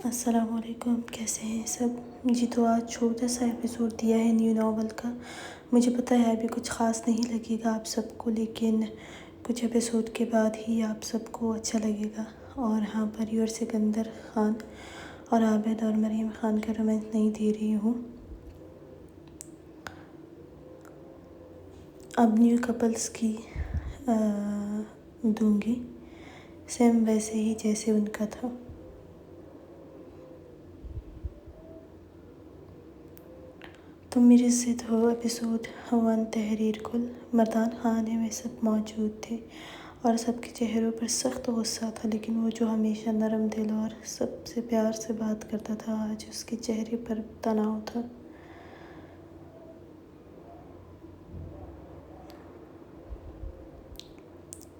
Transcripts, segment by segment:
السلام علیکم، کیسے ہیں سب؟ جی تو آج چھوٹا سا ایپیسوڈ دیا ہے نیو ناول کا۔ مجھے پتہ ہے ابھی کچھ خاص نہیں لگے گا آپ سب کو، لیکن کچھ ایپیسوڈ کے بعد ہی آپ سب کو اچھا لگے گا۔ اور ہاں، پری اور سکندر خان اور عابد اور مریم خان کا رومانس نہیں دے رہی ہوں، اب نیو کپلز کی دوں گی، سیم ویسے ہی جیسے ان کا تھا۔ تم میری ضد ہو ایپیسوڈ 1 تحریر کل۔ مردان خانے میں سب موجود تھے اور سب کے چہروں پر سخت غصہ تھا، لیکن وہ جو ہمیشہ نرم دل اور سب سے پیار سے بات کرتا تھا، آج اس کے چہرے پر تناؤ تھا۔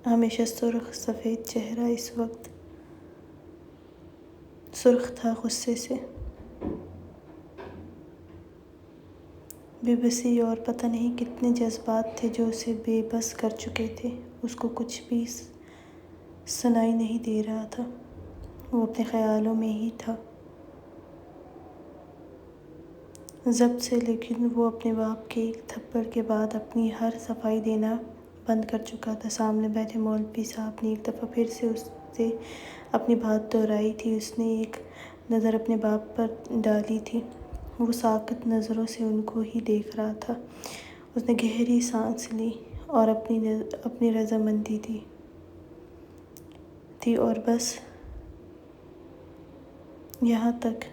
ہمیشہ سرخ سفید چہرہ اس وقت سرخ تھا غصے سے، بے بسی اور پتہ نہیں کتنے جذبات تھے جو اسے بے بس کر چکے تھے۔ اس کو کچھ بھی سنائی نہیں دے رہا تھا، وہ اپنے خیالوں میں ہی تھا ضبط سے، لیکن وہ اپنے باپ کے ایک تھپڑ کے بعد اپنی ہر صفائی دینا بند کر چکا تھا۔ سامنے بیٹھے مولوی صاحب نے ایک دفعہ پھر سے اس سے اپنی بات دہرائی تھی۔ اس نے ایک نظر اپنے باپ پر ڈالی تھی، وہ ساکت نظروں سے ان کو ہی دیکھ رہا تھا۔ اس نے گہری سانس لی اور اپنی رضامندی دی تھی، اور بس یہاں تک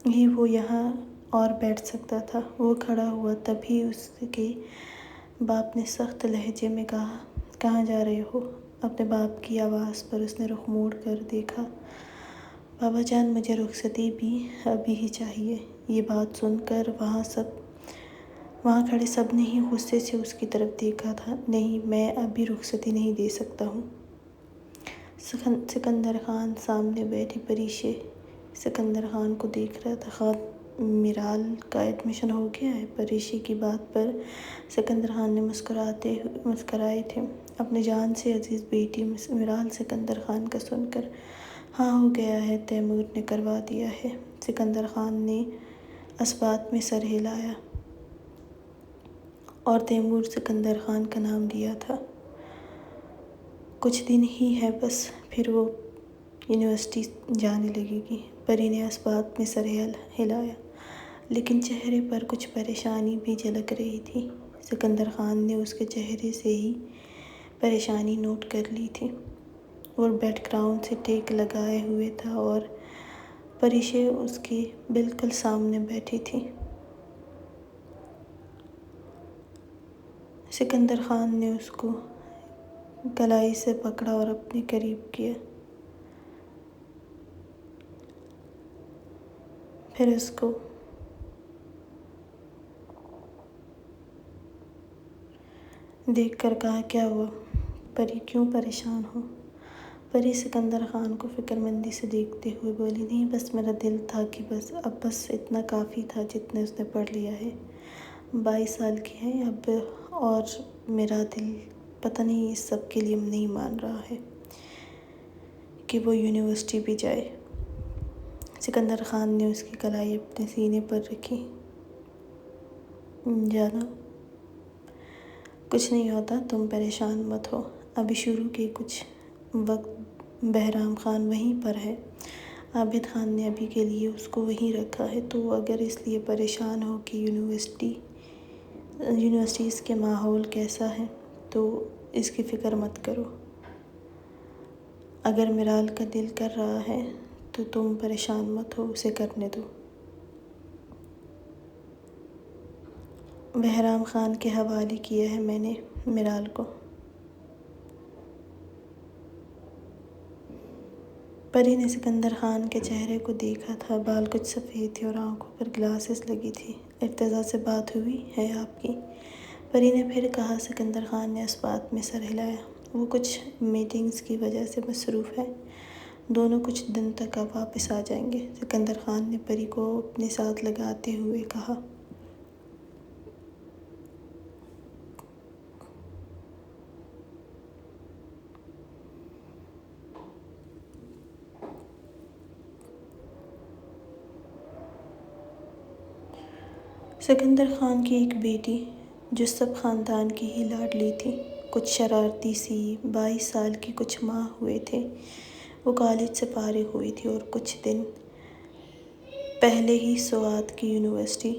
ہی وہ یہاں اور بیٹھ سکتا تھا۔ وہ کھڑا ہوا، تبھی اس کے باپ نے سخت لہجے میں کہا، کہاں جا رہے ہو؟ اپنے باپ کی آواز پر اس نے رخ موڑ کر دیکھا۔ بابا جان، مجھے رخصتی بھی ابھی ہی چاہیے۔ یہ بات سن کر وہاں کھڑے سب نے ہی غصے سے اس کی طرف دیکھا تھا۔ نہیں، میں ابھی رخصتی نہیں دے سکتا ہوں۔ سکندر خان سامنے بیٹھی پریشے سکندر خان کو دیکھ رہا تھا۔ خان میرال کا ایڈمیشن ہو گیا ہے؟ پریشے کی بات پر سکندر خان نے مسکرائے تھے۔ اپنے جان سے عزیز بیٹی میرال سکندر خان کا سن کر، ہاں ہو گیا ہے، تیمور نے کروا دیا ہے۔ سکندر خان نے اس بات میں سر ہلایا، اور تیمور سکندر خان کا نام لیا تھا۔ کچھ دن ہی ہے بس، پھر وہ یونیورسٹی جانے لگے گی۔ پری نے اس بات میں سر ہلایا، لیکن چہرے پر کچھ پریشانی بھی جھلک رہی تھی۔ سکندر خان نے اس کے چہرے سے ہی پریشانی نوٹ کر لی تھی۔ وہ بیک گراؤنڈ سے ٹیک لگائے ہوئے تھا اور پریشے اس کے بالکل سامنے بیٹھی تھی۔ سکندر خان نے اس کو کلائی سے پکڑا اور اپنے قریب کیا، پھر اس کو دیکھ کر کہا، کیا ہوا پری، کیوں پریشان ہو؟ پری سکندر خان کو فکر مندی سے دیکھتے ہوئے بولی، نہیں، بس میرا دل تھا کہ بس اتنا کافی تھا جتنا اس نے پڑھ لیا ہے۔ 22 سال کی ہے اب، اور میرا دل پتہ نہیں اس سب کے لیے نہیں مان رہا ہے کہ وہ یونیورسٹی بھی جائے۔ سکندر خان نے اس کی کلائی اپنے سینے پر رکھی۔ جانا کچھ نہیں ہوتا، تم پریشان مت ہو۔ ابھی شروع کے کچھ وقت بہرام خان وہیں پر ہے، عابد خان نے ابھی کے لیے اس کو وہیں رکھا ہے، تو اگر اس لیے پریشان ہو کہ یونیورسٹیز کے ماحول کیسا ہے، تو اس کی فکر مت کرو۔ اگر میرال کا دل کر رہا ہے تو تم پریشان مت ہو، اسے کرنے دو۔ بہرام خان کے حوالے کیا ہے میں نے میرال کو۔ پری نے سکندر خان کے چہرے کو دیکھا تھا، بال کچھ سفید تھے اور آنکھوں پر گلاسز لگی تھی۔ ارتضیٰ سے بات ہوئی ہے آپ کی؟ پری نے پھر کہا۔ سکندر خان نے اس بات میں سر ہلایا، وہ کچھ میٹنگز کی وجہ سے مصروف ہے، دونوں کچھ دن تک اب واپس آ جائیں گے۔ سکندر خان نے پری کو اپنے ساتھ لگاتے ہوئے کہا۔ سکندر خان کی ایک بیٹی جو سب خاندان کی ہی لاڈلی تھی، کچھ شرارتی سی، 22 سال کی کچھ ماہ ہوئے تھے۔ وہ کالج سے فارغ ہوئی تھی اور کچھ دن پہلے ہی سوات کی یونیورسٹی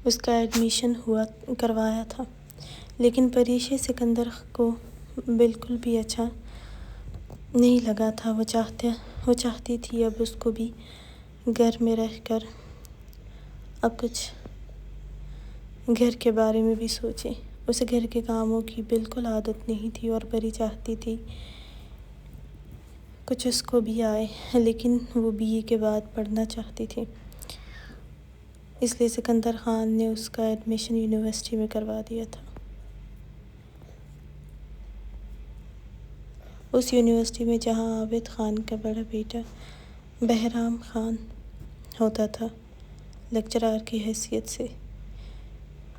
اس کا ایڈمیشن کروایا تھا۔ لیکن پریشے سکندر کو بالکل بھی اچھا نہیں لگا تھا۔ وہ چاہتی تھی اب اس کو بھی گھر میں رہ کر اب کچھ گھر کے بارے میں بھی سوچے۔ اسے گھر کے کاموں کی بالکل عادت نہیں تھی اور پری چاہتی تھی کچھ اس کو بھی آئے، لیکن وہ BA کے بعد پڑھنا چاہتی تھی۔ اس لیے سکندر خان نے اس کا ایڈمیشن یونیورسٹی میں کروا دیا تھا۔ اس یونیورسٹی میں جہاں عابد خان کا بڑا بیٹا بہرام خان ہوتا تھا لیکچرر کی حیثیت سے،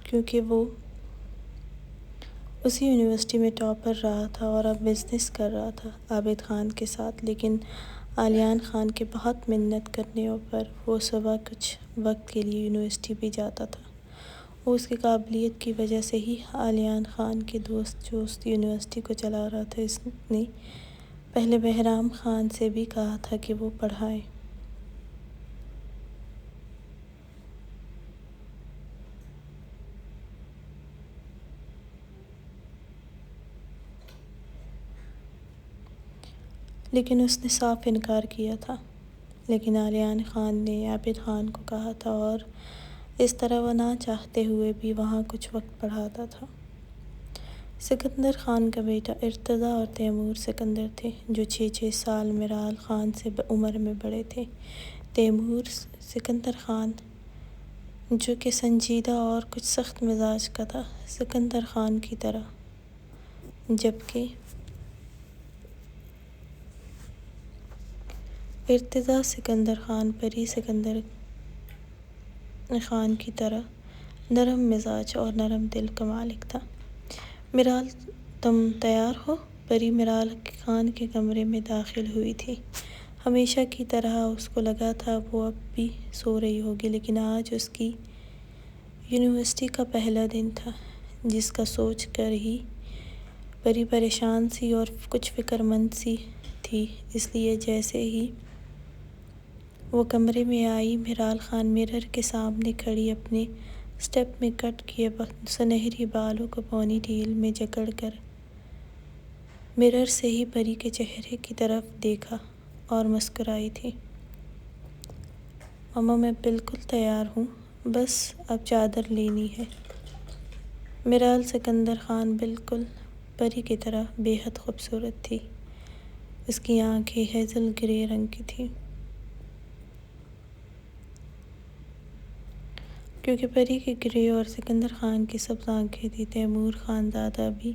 کیونکہ وہ اسی یونیورسٹی میں ٹاپر رہا تھا اور اب بزنس کر رہا تھا عابد خان کے ساتھ۔ لیکن علیان خان کے بہت منت کرنے پر وہ صبح کچھ وقت کے لیے یونیورسٹی بھی جاتا تھا، اور اس کی قابلیت کی وجہ سے ہی علیان خان کے دوست جو اس یونیورسٹی کو چلا رہا تھا، اس نے پہلے بہرام خان سے بھی کہا تھا کہ وہ پڑھائے۔ لیکن اس نے صاف انکار کیا تھا۔ لیکن علیان خان نے عابد خان کو کہا تھا اور اس طرح وہ نہ چاہتے ہوئے بھی وہاں کچھ وقت پڑھاتا تھا۔ سکندر خان کا بیٹا ارتضیٰ اور تیمور سکندر تھے، جو 6 سال میرال خان سے عمر میں بڑے تھے۔ تیمور سکندر خان جو کہ سنجیدہ اور کچھ سخت مزاج کا تھا، سکندر خان کی طرح، جبکہ ارتضیٰ سکندر خان پری سکندر خان کی طرح نرم مزاج اور نرم دل کا مالک تھا۔ میرال تم تیار ہو؟ پری میرال خان کے کمرے میں داخل ہوئی تھی۔ ہمیشہ کی طرح اس کو لگا تھا وہ اب بھی سو رہی ہوگی، لیکن آج اس کی یونیورسٹی کا پہلا دن تھا، جس کا سوچ کر ہی پری پریشان سی اور کچھ فکر مند سی تھی۔ اس لیے جیسے ہی وہ کمرے میں آئی، میرال خان مرر کے سامنے کھڑی اپنے اسٹیپ میں کٹ کیے سنہری بالوں کو پونی ٹیل میں جکڑ کر مرر سے ہی پری کے چہرے کی طرف دیکھا اور مسکرائی تھی۔ مما میں بالکل تیار ہوں، بس اب چادر لینی ہے۔ میرال سکندر خان بالکل پری کی طرح بے حد خوبصورت تھی۔ اس کی آنکھیں ہیزل گرے رنگ کی تھیں، کیونکہ پری کی گرے اور سکندر خان کی سبز آنکھیں تھیں۔ تیمور خانزادہ بھی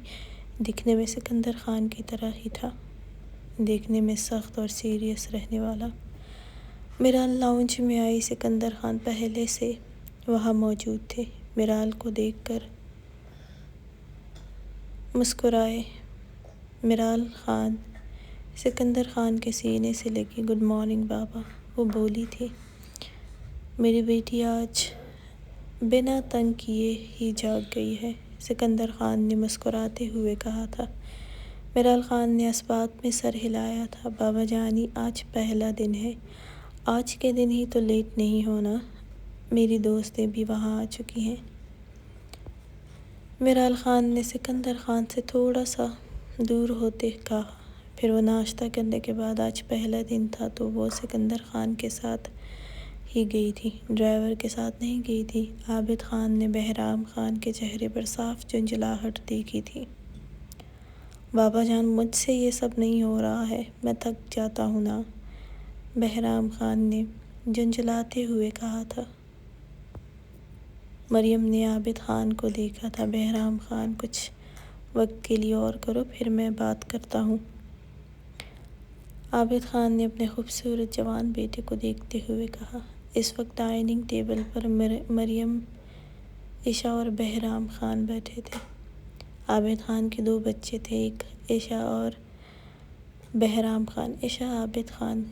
دکھنے میں سکندر خان کی طرح ہی تھا، دیکھنے میں سخت اور سیریس رہنے والا۔ میرال لاؤنج میں آئی۔ سکندر خان پہلے سے وہاں موجود تھے۔ میرال کو دیکھ کر مسکرائے۔ میرال خان سکندر خان کے سینے سے لگی۔ گڈ مارننگ بابا، وہ بولی تھی۔ میری بیٹی آج بنا تنگ کیے ہی جاگ گئی ہے، سکندر خان نے مسکراتے ہوئے کہا تھا۔ میرال خان نے اثبات میں سر ہلایا تھا۔ بابا جانی، آج پہلا دن ہے، آج کے دن ہی تو لیٹ نہیں ہونا، میری دوستیں بھی وہاں آ چکی ہیں۔ میرال خان نے سکندر خان سے تھوڑا سا دور ہوتے کہا۔ پھر وہ ناشتہ کرنے کے بعد، آج پہلا دن تھا تو وہ سکندر خان کے ساتھ ہی گئی تھی، ڈرائیور کے ساتھ نہیں گئی تھی۔ عابد خان نے بہرام خان کے چہرے پر صاف جھنجھلاہٹ دیکھی تھی۔ بابا جان، مجھ سے یہ سب نہیں ہو رہا ہے، میں تھک جاتا ہوں نا، بہرام خان نے جھنجھلاتے ہوئے کہا تھا۔ مریم نے عابد خان کو دیکھا تھا۔ بہرام خان، کچھ وقت کے لیے اور کرو، پھر میں بات کرتا ہوں۔ عابد خان نے اپنے خوبصورت جوان بیٹے کو دیکھتے ہوئے کہا۔ اس وقت ڈائننگ ٹیبل پر مریم، عشا اور بہرام خان بیٹھے تھے۔ عابد خان کے 2 بچے تھے، ایک عشا اور بہرام خان۔ عشا عابد خان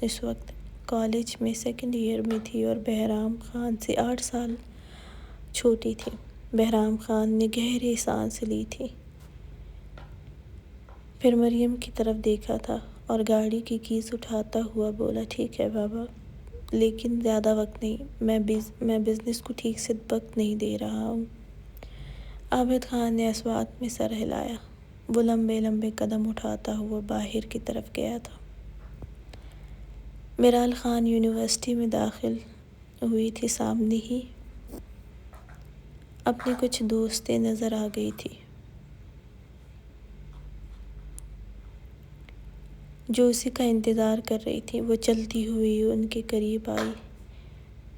اس وقت کالج میں سیکنڈ ایئر میں تھی اور بہرام خان سے 8 سال چھوٹی تھی۔ بہرام خان نے گہری سانس لی تھی، پھر مریم کی طرف دیکھا تھا اور گاڑی کی کیز اٹھاتا ہوا بولا، ٹھیک ہے بابا، لیکن زیادہ وقت نہیں، میں بزنس کو ٹھیک سے وقت نہیں دے رہا ہوں۔ عابد خان نے اسوات میں سر ہلایا۔ وہ لمبے لمبے قدم اٹھاتا ہوا باہر کی طرف گیا تھا۔ میرال خان یونیورسٹی میں داخل ہوئی تھی۔ سامنے ہی اپنی کچھ دوستیں نظر آ گئی تھی جو اسی کا انتظار کر رہی تھی۔ وہ چلتی ہوئی ان کے قریب آئی۔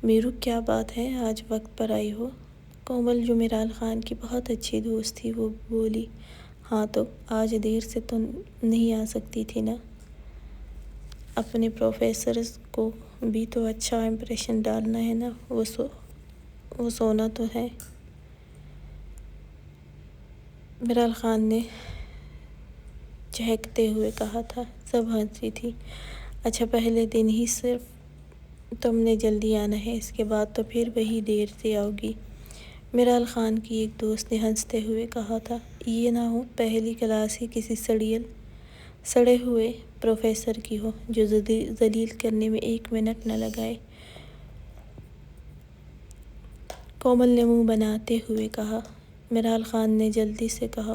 میرو، کیا بات ہے، آج وقت پر آئی ہو؟ کومل، جو میرال خان کی بہت اچھی دوست تھی، وہ بولی۔ ہاں تو آج دیر سے تو نہیں آ سکتی تھی نا؟ اپنے پروفیسرز کو بھی تو اچھا امپریشن ڈالنا ہے نا، وہ سونا تو ہے۔ میرال خان نے چہکتے ہوئے کہا تھا۔ سب ہنسی تھی۔ اچھا، پہلے دن ہی صرف تم نے جلدی آنا ہے، اس کے بعد تو پھر وہی دیر سے آؤ گی؟ میرال خان کی ایک دوست نے ہنستے ہوئے کہا تھا۔ یہ نہ ہو پہلی کلاس ہی کسی سڑے ہوئے پروفیسر کی ہو جو ذلیل کرنے میں 1 منٹ نہ لگائے۔ کومل نے منہ بناتے ہوئے کہا۔ میرال خان نے جلدی سے کہا،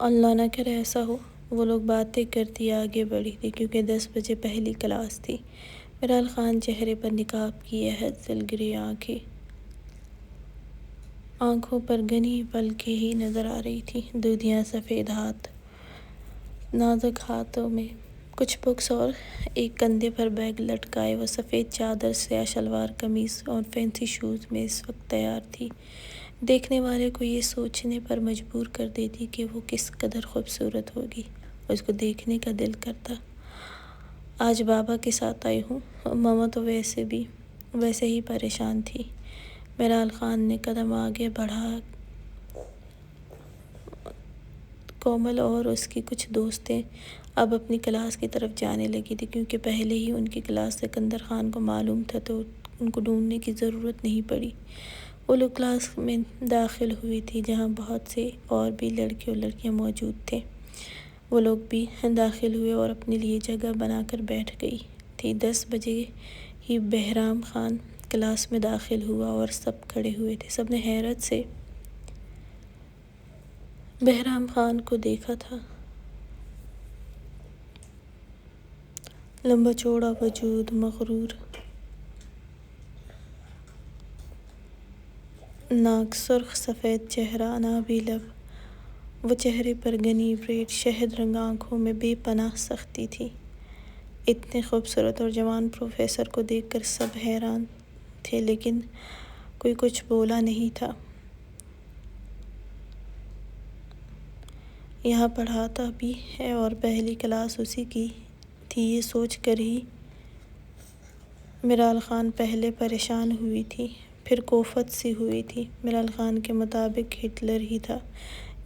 اللہ نہ کرے ایسا ہو۔ وہ لوگ باتیں کرتی آگے بڑھی تھی کیونکہ 10 بجے پہلی کلاس تھی۔ میرال خان چہرے پر نقاب کیے حزل گری آنکھوں پر گھنی پلکیں ہی نظر آ رہی تھی۔ دودھیاں سفید نازک ہاتھوں میں کچھ بکس اور ایک کندھے پر بیگ لٹکائے وہ سفید چادر، سیاہ شلوار قمیض اور فینسی شوز میں اس وقت تیار تھی۔ دیکھنے والے کو یہ سوچنے پر مجبور کر دیتی کہ وہ کس قدر خوبصورت ہوگی۔ اس کو دیکھنے کا دل کرتا۔ آج بابا کے ساتھ آئی ہوں، ماما تو ویسے ہی پریشان تھی۔ میرال خان نے قدم آگے بڑھا۔ کومل اور اس کی کچھ دوستیں اب اپنی کلاس کی طرف جانے لگی تھی کیونکہ پہلے ہی ان کی کلاس سکندر خان کو معلوم تھا تو ان کو ڈھونڈنے کی ضرورت نہیں پڑی۔ وہ لوگ کلاس میں داخل ہوئی تھی جہاں بہت سے اور بھی لڑکے اور لڑکیاں موجود تھے۔ وہ لوگ بھی داخل ہوئے اور اپنے لیے جگہ بنا کر بیٹھ گئی تھی۔ 10 بجے ہی بہرام خان کلاس میں داخل ہوا اور سب کھڑے ہوئے تھے۔ سب نے حیرت سے بہرام خان کو دیکھا تھا۔ لمبا چوڑا وجود، مغرور ناک، سرخ سفید چہرہ، انابی لب، وہ چہرے پر گھنی بریڈ، شہد رنگ آنکھوں میں بے پناہ سختی تھی۔ اتنے خوبصورت اور جوان پروفیسر کو دیکھ کر سب حیران تھے لیکن کوئی کچھ بولا نہیں تھا۔ یہاں پڑھاتا بھی ہے اور پہلی کلاس اسی کی تھی، یہ سوچ کر ہی میرال خان پہلے پریشان ہوئی تھی، پھر کوفت سی ہوئی تھی۔ میرال خان کے مطابق ہٹلر ہی تھا۔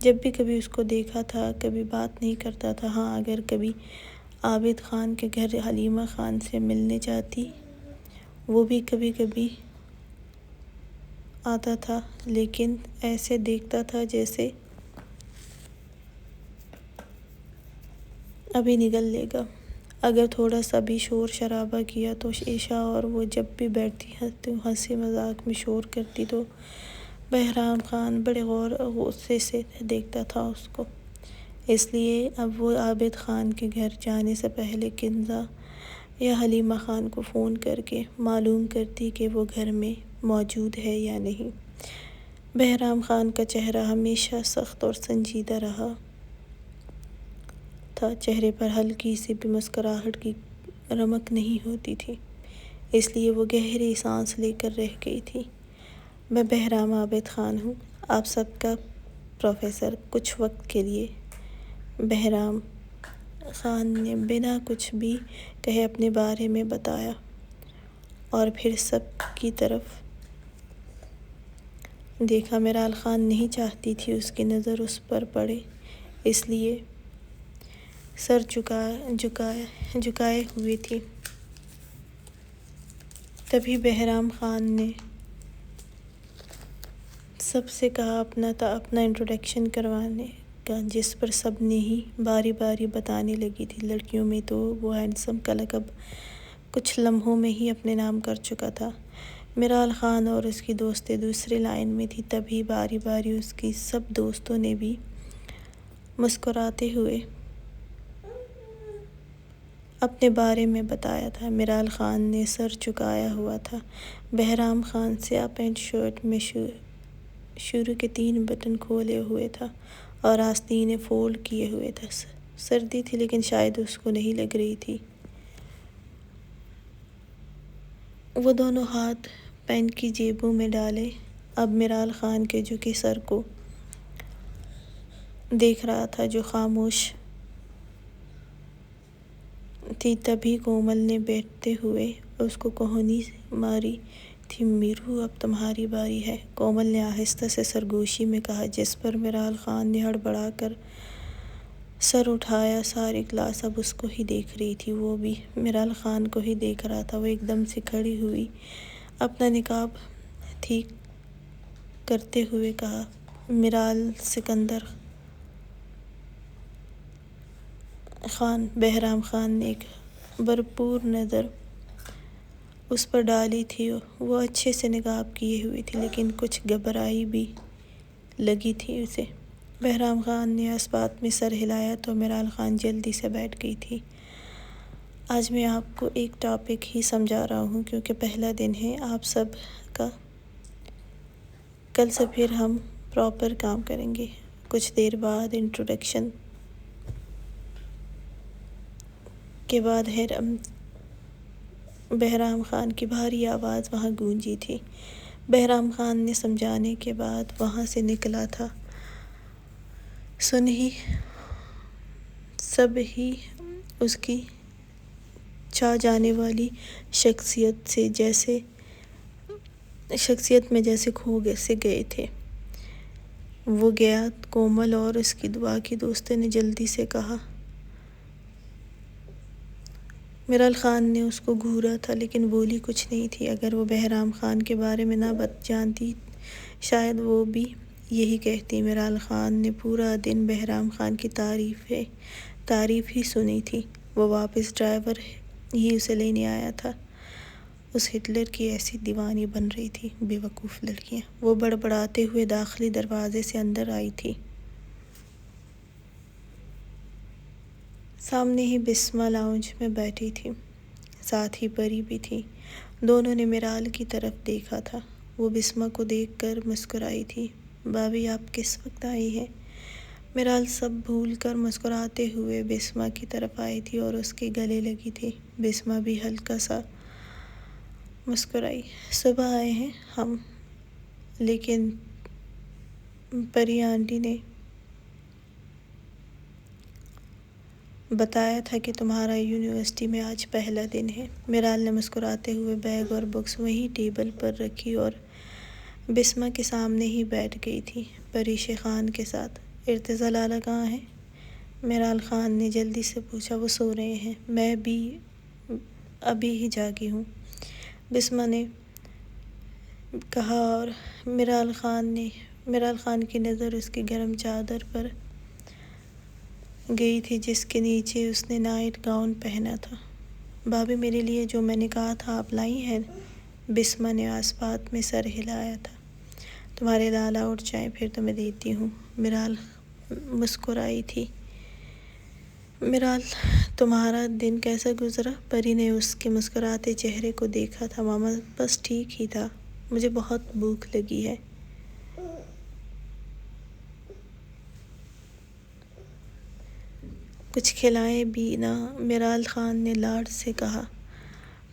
جب بھی کبھی اس کو دیکھا تھا کبھی بات نہیں کرتا تھا۔ ہاں، اگر کبھی عابد خان کے گھر حلیمہ خان سے ملنے جاتی وہ بھی کبھی کبھی آتا تھا لیکن ایسے دیکھتا تھا جیسے ابھی نگل لے گا۔ اگر تھوڑا سا بھی شور شرابہ کیا تو عشا اور وہ جب بھی بیٹھتی تو ہنسی مذاق میں شور کرتی تو بہرام خان بڑے غور و غصے سے دیکھتا تھا اس کو۔ اس لیے اب وہ عابد خان کے گھر جانے سے پہلے کنزا یا حلیمہ خان کو فون کر کے معلوم کرتی کہ وہ گھر میں موجود ہے یا نہیں۔ بہرام خان کا چہرہ ہمیشہ سخت اور سنجیدہ رہا تھا۔ چہرے پر ہلکی سی بھی مسکراہٹ کی رمق نہیں ہوتی تھی، اس لیے وہ گہری سانس لے کر رہ گئی تھی۔ میں بہرام عابد خان ہوں، آپ سب کا پروفیسر، کچھ وقت کے لیے۔ بہرام خان نے بنا کچھ بھی کہے اپنے بارے میں بتایا اور پھر سب کی طرف دیکھا۔ میرال خان نہیں چاہتی تھی اس کی نظر اس پر پڑے، اس لیے سر جھکائے ہوئے تھی۔ تبھی بہرام خان نے سب سے کہا اپنا انٹروڈکشن کروانے کا، جس پر سب نے ہی باری باری بتانے لگی تھی۔ لڑکیوں میں تو وہ ہینڈسم کا لقب کچھ لمحوں میں ہی اپنے نام کر چکا تھا۔ میرال خان اور اس کی دوستیں دوسری لائن میں تھیں، تبھی باری باری اس کی سب دوستوں نے بھی مسکراتے ہوئے اپنے بارے میں بتایا تھا۔ میرال خان نے سر جھکایا ہوا تھا۔ بہرام خان سیاہ پینٹ شرٹ میں شروع کے 3 بٹن کھولے ہوئے تھا اور آستینیں فولڈ کیے ہوئے تھا۔ سردی تھی لیکن شاید اس کو نہیں لگ رہی تھی۔ وہ دونوں ہاتھ پینٹ کی جیبوں میں ڈالے اب میرال خان کے جھکے سر کو دیکھ رہا تھا، جو خاموش تھی۔ تبھی کومل نے بیٹھتے ہوئے اس کو کوہنی ماری تھی، میرو اب تمہاری باری ہے۔ کومل نے آہستہ سے سرگوشی میں کہا، جس پر میرال خان نے ہڑبڑا کر سر اٹھایا۔ ساری کلاس اب اس کو ہی دیکھ رہی تھی، وہ بھی میرال خان کو ہی دیکھ رہا تھا۔ وہ ایک دم سے کھڑی ہوئی، اپنا نقاب ٹھیک کرتے ہوئے کہا، میرال سکندر خان۔ بہرام خان نے ایک بھرپور نظر اس پر ڈالی تھی۔ وہ اچھے سے نقاب کیے ہوئی تھی لیکن کچھ گھبرائی بھی لگی تھی اسے۔ بہرام خان نے اس بات میں سر ہلایا تو میرال خان جلدی سے بیٹھ گئی تھی۔ آج میں آپ کو ایک ٹاپک ہی سمجھا رہا ہوں کیونکہ پہلا دن ہے آپ سب کا۔ کل سے پھر ہم پراپر کام کریں گے۔ کچھ دیر بعد انٹروڈکشن کے بعد بہرام خان کی بھاری آواز وہاں گونجی تھی۔ بہرام خان نے سمجھانے کے بعد وہاں سے نکلا تھا۔ سب ہی اس کی چھا جانے والی شخصیت میں جیسے کھو سے گئے تھے۔ وہ گیا۔ کومل اور اس کی باقی دوستوں نے جلدی سے کہا۔ میرال خان نے اس کو گھورا تھا لیکن بولی کچھ نہیں تھی۔ اگر وہ بہرام خان کے بارے میں نہ جانتی شاید وہ بھی یہی کہتی۔ میرال خان نے پورا دن بہرام خان کی تعریف ہی سنی تھی۔ وہ واپس ڈرائیور ہی اسے لینے آیا تھا۔ اس ہٹلر کی ایسی دیوانی بن رہی تھی، بے وقوف لڑکیاں۔ وہ بڑبڑاتے ہوئے داخلی دروازے سے اندر آئی تھی۔ سامنے ہی بسمہ لاؤنج میں بیٹھی تھی، ساتھ ہی پری بھی تھی۔ دونوں نے میرال کی طرف دیکھا تھا۔ وہ بسمہ کو دیکھ کر مسکرائی تھی۔ بھابھی آپ کس وقت آئی ہیں؟ میرال سب بھول کر مسکراتے ہوئے بسمہ کی طرف آئی تھی اور اس کے گلے لگی تھی۔ بسمہ بھی ہلکا سا مسکرائی۔ صبح آئے ہیں ہم، لیکن پری آنٹی نے بتایا تھا کہ تمہارا یونیورسٹی میں آج پہلا دن ہے۔ میرال نے مسکراتے ہوئے بیگ اور بکس وہیں ٹیبل پر رکھی اور بسمہ کے سامنے ہی بیٹھ گئی تھی، پریشے خان کے ساتھ۔ ارتضیٰ لالا کہاں ہیں؟ میرال خان نے جلدی سے پوچھا۔ وہ سو رہے ہیں، میں بھی ابھی ہی جاگی ہوں، بسمہ نے کہا اور میرال خان کی نظر اس کی گرم چادر پر گئی تھی جس کے نیچے اس نے نائٹ گاؤن پہنا تھا۔ بھابھی میرے لیے جو میں نے کہا تھا آپ لائی ہیں؟ بسمہ نے اس بات میں سر ہلایا تھا۔ تمہارے لالا اٹھ جائیں پھر تمہیں دیتی ہوں۔ میرال مسکرائی تھی۔ میرال تمہارا دن کیسا گزرا؟ پری نے اس کے مسکراتے چہرے کو دیکھا تھا۔ ماما بس ٹھیک ہی تھا، مجھے بہت بھوک لگی ہے۔ کچھ کھلائیں بھی نا؟ میرال خان نے لاڈ سے کہا۔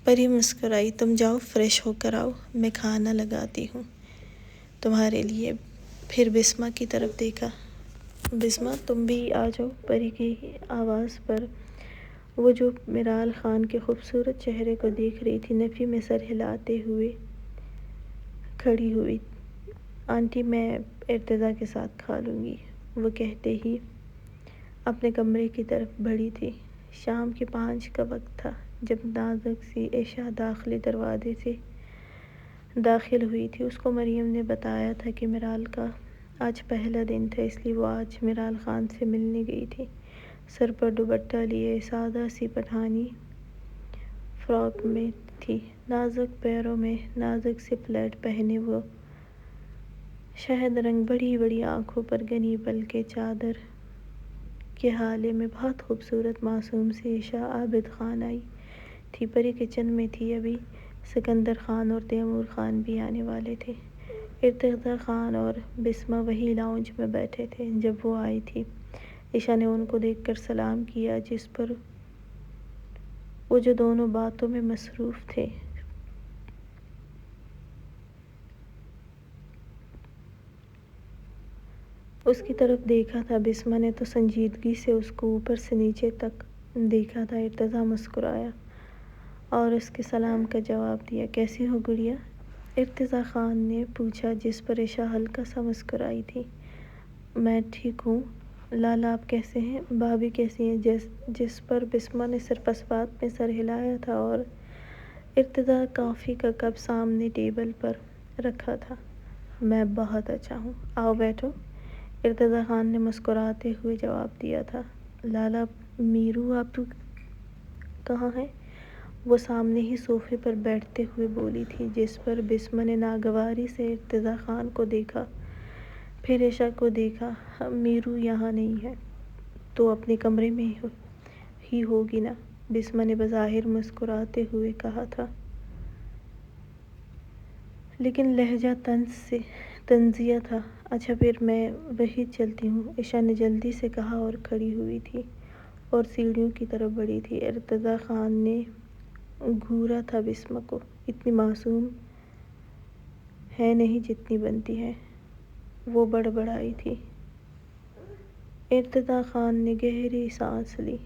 پری مسکرائی۔ تم جاؤ فریش ہو کر آؤ، میں کھانا لگاتی ہوں تمہارے لیے۔ پھر بسمہ کی طرف دیکھا۔ بسمہ تم بھی آ جاؤ۔ پری کی آواز پر وہ جو میرال خان کے خوبصورت چہرے کو دیکھ رہی تھی، نفی میں سر ہلاتے ہوئے کھڑی ہوئی۔ آنٹی میں ارتضیٰ کے ساتھ کھا لوں گی، وہ کہتے ہی اپنے کمرے کی طرف بڑھی تھی۔ شام کے 5 کا وقت تھا جب نازک سی عشا داخلی دروازے سے داخل ہوئی تھی۔ اس کو مریم نے بتایا تھا کہ میرال کا آج پہلا دن تھا، اس لیے وہ آج میرال خان سے ملنے گئی تھی۔ سر پر دوپٹہ لیے سادہ سی پٹھانی فراک میں تھی، نازک پیروں میں نازک سے فلیٹ پہنے وہ شہد رنگ بڑی بڑی آنکھوں پر گھنی پلکیں چادر کے حالے میں بہت خوبصورت معصوم سی عشا عابد خان آئی تھی۔ پری کچن میں تھی، ابھی سکندر خان اور تیمور خان بھی آنے والے تھے۔ ارتضیٰ خان اور بسمہ وہی لاؤنج میں بیٹھے تھے جب وہ آئی تھی۔ عشا نے ان کو دیکھ کر سلام کیا، جس پر وہ جو دونوں باتوں میں مصروف تھے اس کی طرف دیکھا تھا۔ بسمہ نے تو سنجیدگی سے اس کو اوپر سے نیچے تک دیکھا تھا۔ ارتضیٰ مسکرایا اور اس کے سلام کا جواب دیا۔ کیسی ہو گڑیا؟ ارتضیٰ خان نے پوچھا، جس پر عشا ہلکا سا مسکرائی تھی۔ میں ٹھیک ہوں لالا، آپ کیسے ہیں؟ بھابھی کیسی ہیں؟ جس پر بسمہ نے صرف اسبات میں سر ہلایا تھا اور ارتضیٰ کافی کا کپ سامنے ٹیبل پر رکھا تھا۔ میں بہت اچھا ہوں، آؤ بیٹھو، ارتضیٰ خان نے مسکراتے ہوئے جواب دیا تھا۔ لالا، میرو آپ کہاں ہیں؟ وہ سامنے ہی صوفے پر بیٹھتے ہوئے بولی تھی، جس پر بسمہ نے ناگواری سے ارتضیٰ خان کو دیکھا، پھر عشا کو دیکھا۔ میرو یہاں نہیں ہے تو اپنے کمرے میں ہی ہوگی نا، بسمہ نے بظاہر مسکراتے ہوئے کہا تھا، لیکن لہجہ طنزیہ تھا۔ اچھا پھر میں وہی چلتی ہوں، عشا نے جلدی سے کہا اور کھڑی ہوئی تھی اور سیڑھیوں کی طرف بڑھی تھی۔ ارتضیٰ خان نے گھورا تھا بسمہ کو، اتنی معصوم ہے نہیں جتنی بنتی ہے، وہ بڑبڑائی تھی۔ ارتضیٰ خان نے گہری سانس لی۔